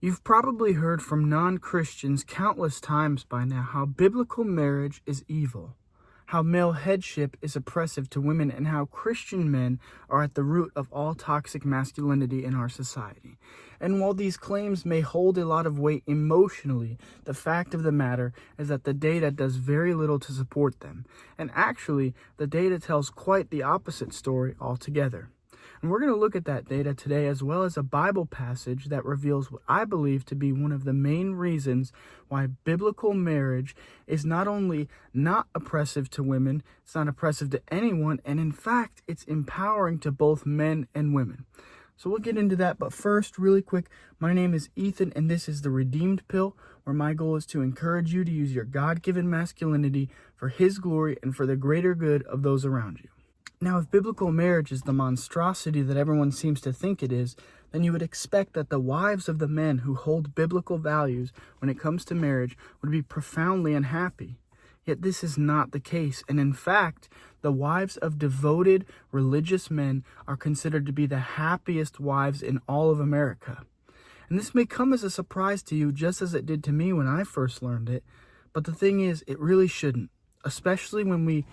You've probably heard from non-Christians countless times by now how biblical marriage is evil, how male headship is oppressive to women, and how Christian men are at the root of all toxic masculinity in our society. And while these claims may hold a lot of weight emotionally, the fact of the matter is that the data does very little to support them. And actually, the data tells quite the opposite story altogether. And we're going to look at that data today, as well as a Bible passage that reveals what I believe to be one of the main reasons why biblical marriage is not only not oppressive to women, it's not oppressive to anyone, and in fact, it's empowering to both men and women. So we'll get into that, but first, really quick, my name is Ethan, and this is the Redeemed Pill, where my goal is to encourage you to use your God-given masculinity for His glory and for the greater good of those around you. Now, if biblical marriage is the monstrosity that everyone seems to think it is, then you would expect that the wives of the men who hold biblical values when it comes to marriage would be profoundly unhappy. Yet this is not the case, and in fact, the wives of devoted religious men are considered to be the happiest wives in all of America. And this may come as a surprise to you, just as it did to me when I first learned it, but the thing is, it really shouldn't, especially when we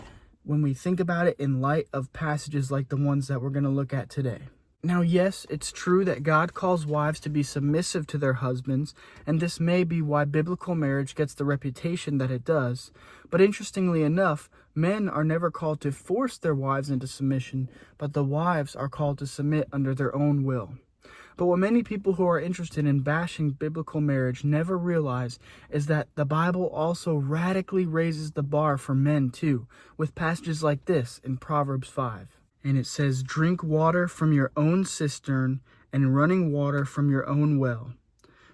think about it in light of passages like the ones that we're going to look at today. Now, yes, it's true that God calls wives to be submissive to their husbands, and this may be why biblical marriage gets the reputation that it does. But interestingly enough, men are never called to force their wives into submission, but the wives are called to submit under their own will. But what many people who are interested in bashing biblical marriage never realize is that the Bible also radically raises the bar for men too, with passages like this in Proverbs 5. And it says, "Drink water from your own cistern and running water from your own well.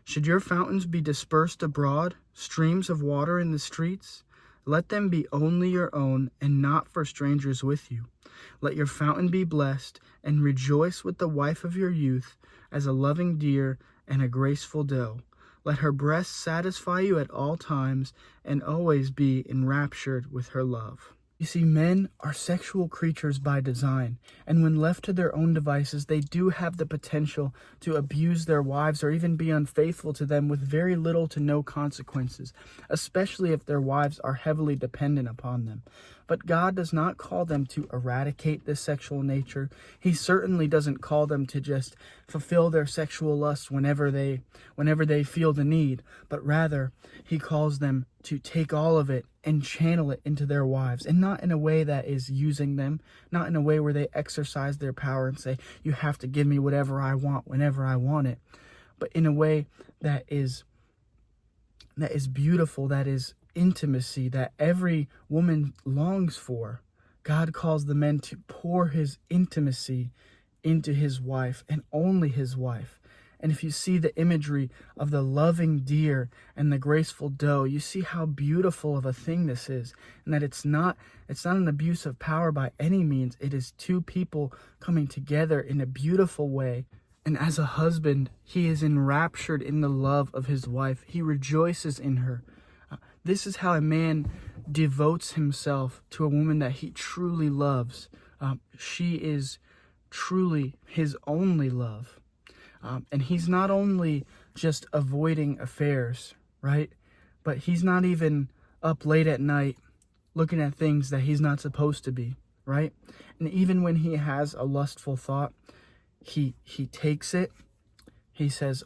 Should your fountains be dispersed abroad, streams of water in the streets? Let them be only your own and not for strangers with you. Let your fountain be blessed, and rejoice with the wife of your youth, as a loving deer and a graceful doe. Let her breast satisfy you at all times, and always be enraptured with her love." You see, men are sexual creatures by design, and when left to their own devices, they do have the potential to abuse their wives or even be unfaithful to them with very little to no consequences, especially if their wives are heavily dependent upon them. But God does not call them to eradicate this sexual nature. He certainly doesn't call them to just fulfill their sexual lust whenever they feel the need, but rather He calls them to take all of it and channel it into their wives, and not in a way that is using them, not in a way where they exercise their power and say, "You have to give me whatever I want whenever I want it," but in a way that is beautiful, that is intimacy, that every woman longs for. God calls the men to pour His intimacy into His wife, and only His wife. And if you see the imagery of the loving deer and the graceful doe, you see how beautiful of a thing this is, and that it's not an abuse of power by any means. It is two people coming together in a beautiful way. And as a husband, he is enraptured in the love of his wife. He rejoices in her. This is how a man devotes himself to a woman that he truly loves. She is truly his only love. And he's not only just avoiding affairs, right? But he's not even up late at night looking at things that he's not supposed to be, right? And even when he has a lustful thought, he takes it. He says,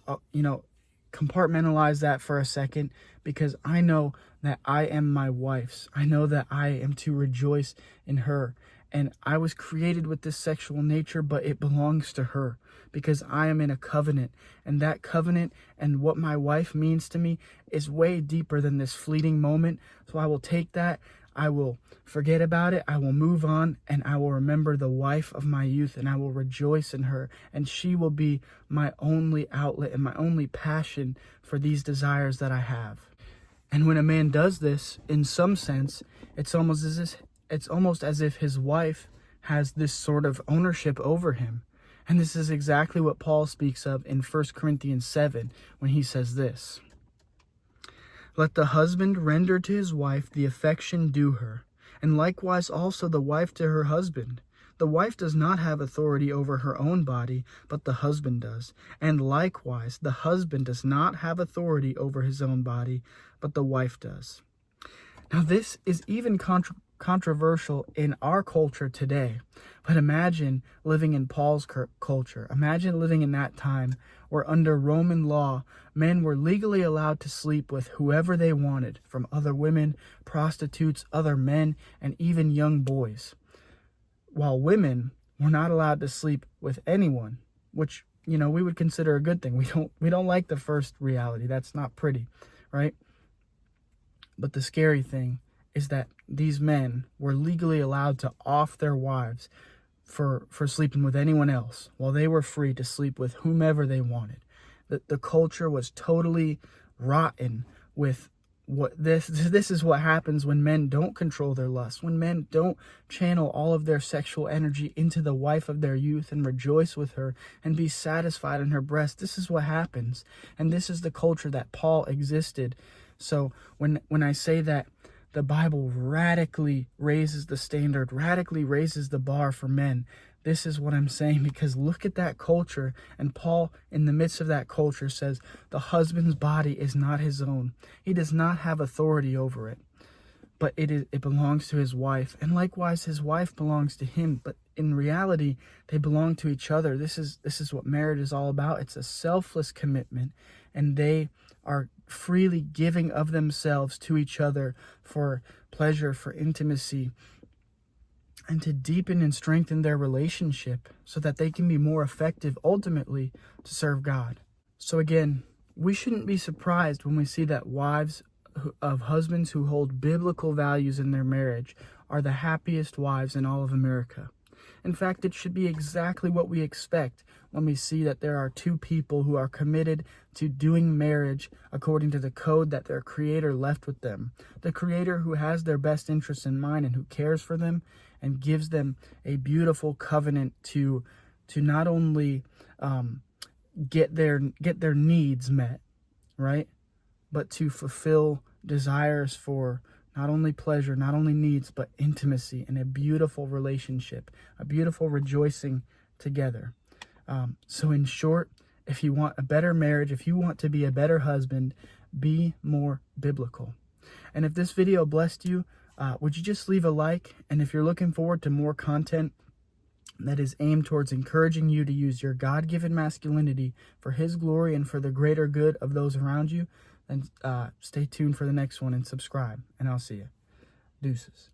compartmentalize that for a second, because I know that I am my wife's. I know that I am to rejoice in her. And I was created with this sexual nature, but it belongs to her because I am in a covenant. And that covenant and what my wife means to me is way deeper than this fleeting moment. So I will take that. I will forget about it. I will move on, and I will remember the wife of my youth, and I will rejoice in her. And she will be my only outlet and my only passion for these desires that I have. And when a man does this, in some sense, it's almost as if his wife has this sort of ownership over him. And this is exactly what Paul speaks of in 1 Corinthians 7 when he says this: "Let the husband render to his wife the affection due her, and likewise also the wife to her husband. The wife does not have authority over her own body, but the husband does. And likewise, the husband does not have authority over his own body, but the wife does. Now, this is even controversial in our culture today. But imagine living in Paul's culture. Imagine living in that time where under Roman law, men were legally allowed to sleep with whoever they wanted, from other women, prostitutes, other men, and even young boys, while women were not allowed to sleep with anyone, which, we would consider a good thing. We don't like the first reality. That's not pretty, right? But the scary thing is that these men were legally allowed to off their wives for sleeping with anyone else, while they were free to sleep with whomever they wanted. The culture was totally rotten with what this is what happens when men don't control their lust, when men don't channel all of their sexual energy into the wife of their youth and rejoice with her and be satisfied in her breast. This is what happens, and this is the culture that Paul existed. So when I say that the Bible radically raises the standard, radically raises the bar for men, this is what I'm saying, because look at that culture. And Paul, in the midst of that culture, says the husband's body is not his own. He does not have authority over it, but it belongs to his wife. And likewise, his wife belongs to him. But in reality, they belong to each other. This is what marriage is all about. It's a selfless commitment, and they are freely giving of themselves to each other for pleasure, for intimacy, and to deepen and strengthen their relationship so that they can be more effective ultimately to serve God. So again, we shouldn't be surprised when we see that wives of husbands who hold biblical values in their marriage are the happiest wives in all of America. In fact, it should be exactly what we expect when we see that there are two people who are committed to doing marriage according to the code that their Creator left with them. The Creator who has their best interests in mind and who cares for them and gives them a beautiful covenant to not only get their needs met, right, but to fulfill desires for not only pleasure, not only needs, but intimacy and a beautiful relationship, a beautiful rejoicing together. So in short, if you want a better marriage, if you want to be a better husband, be more biblical. And if this video blessed you, would you just leave a like? And if you're looking forward to more content that is aimed towards encouraging you to use your God-given masculinity for His glory and for the greater good of those around you, then stay tuned for the next one and subscribe. And I'll see you. Deuces.